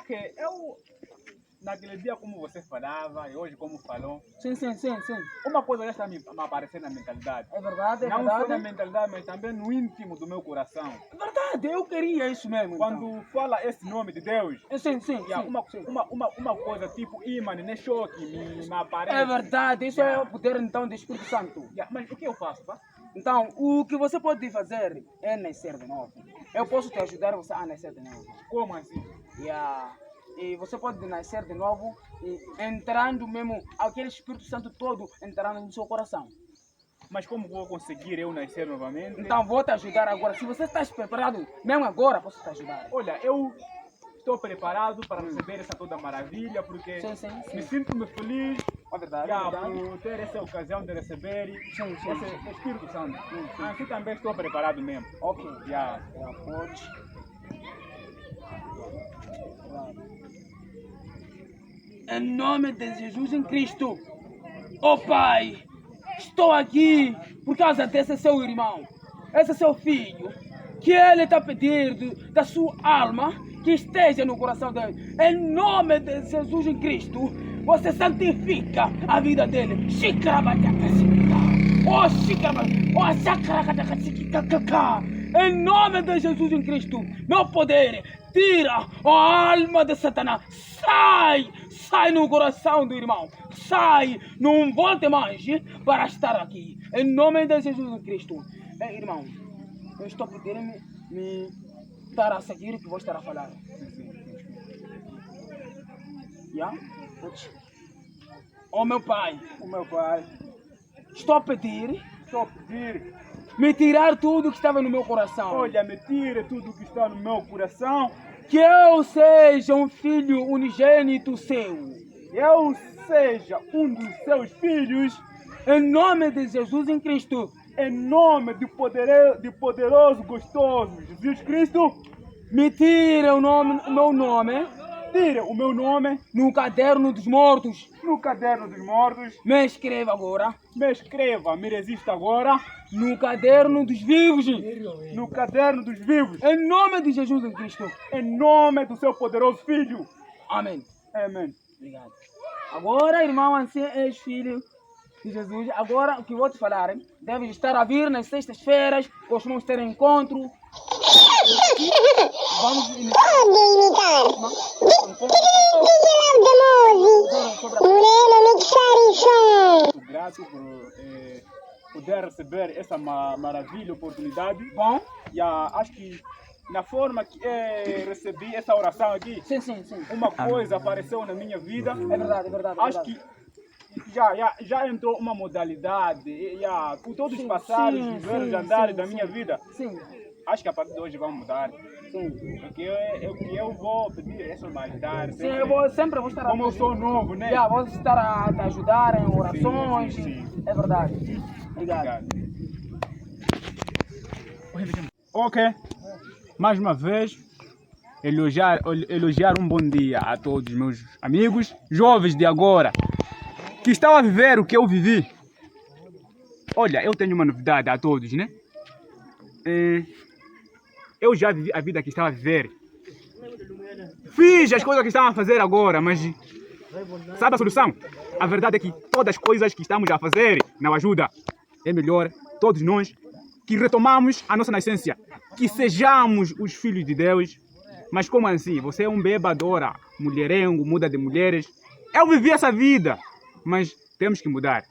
Ok, eu naquele dia como você falava e hoje como falou, Sim. uma coisa já está a me aparecer na mentalidade. É verdade, é Não verdade. só na mentalidade, mas também no íntimo do meu coração. É verdade, eu queria isso mesmo. Quando fala esse nome de Deus, Sim. uma coisa tipo imã, nem choque, me aparece. É verdade, isso é o poder então do Espírito Santo. Mas o que eu faço, pá? Então, o que você pode fazer é nascer de novo. Eu posso te ajudar você a nascer de novo. Como assim? E você pode nascer de novo e entrando mesmo, aquele Espírito Santo todo entrando no seu coração. Mas como vou conseguir eu nascer novamente? Então, vou te ajudar agora. Se você está preparado, mesmo agora, posso te ajudar. Olha, eu estou preparado para receber essa toda maravilha, porque Sim. me sinto-me feliz É verdade, é verdade. por ter essa ocasião de receber Sim. esse Espírito Santo. Assim também estou preparado mesmo. Ok. Já. Pode. Em nome de Jesus em Cristo. Oh Pai, estou aqui por causa desse seu irmão, esse seu filho, que ele está pedindo da sua alma que esteja no coração dele. Em nome de Jesus em Cristo, você santifica a vida dele. Em nome de Jesus em Cristo, meu poder, tira a alma de Satanás. Sai no coração do irmão. Sai, não volte mais para estar aqui. Em nome de Jesus em Cristo. Irmão, eu estou pedindo me estar a seguir o que vou estar a falar. Oh meu pai, estou a pedir me tirar tudo que estava no meu coração. Olha, me tira tudo que está no meu coração. Que eu seja um filho unigênito seu. Eu seja um dos seus filhos. Em nome de Jesus em Cristo. Em nome do poderoso, gostoso Jesus Cristo. Me tire o meu nome. Tire o meu nome no caderno dos mortos. No caderno dos mortos. Me escreva agora. Me escreva, me resista agora. No caderno dos vivos. No caderno dos vivos. Em nome de Jesus em Cristo. Em nome do seu poderoso Filho. Amém. Amém. Obrigado. Agora, irmão ancião, ex-filho de Jesus, agora o que vou te falar, hein? Deve estar a vir nas sextas-feiras, costumamos ter encontro. Vamos imitar. Muito grato por poder receber essa maravilha, oportunidade. Bom. E acho que na forma que recebi essa oração aqui, sim. Uma coisa apareceu na minha vida. É verdade. Acho que já entrou uma modalidade, por todos os passados, os andares da minha vida. Sim. Acho que a partir de hoje vão mudar. Sim. Porque eu vou pedir essa humanidade. Sim, sempre vou estar a... Como eu sou novo, né? Vou estar a te ajudar em orações. Sim. É verdade. Obrigado. Ok. Mais uma vez, elogiar um bom dia a todos os meus amigos, jovens de agora, que estão a viver o que eu vivi. Olha, eu tenho uma novidade a todos, né? Eu já vivi a vida que estava a viver. Fiz as coisas que estão a fazer agora, mas sabe a solução? A verdade é que todas as coisas que estamos a fazer não ajudam. É melhor todos nós que retomamos a nossa nascença, que sejamos os filhos de Deus. Mas como assim? Você é um bebadora, mulherengo, muda de mulheres. Eu vivi essa vida, mas temos que mudar.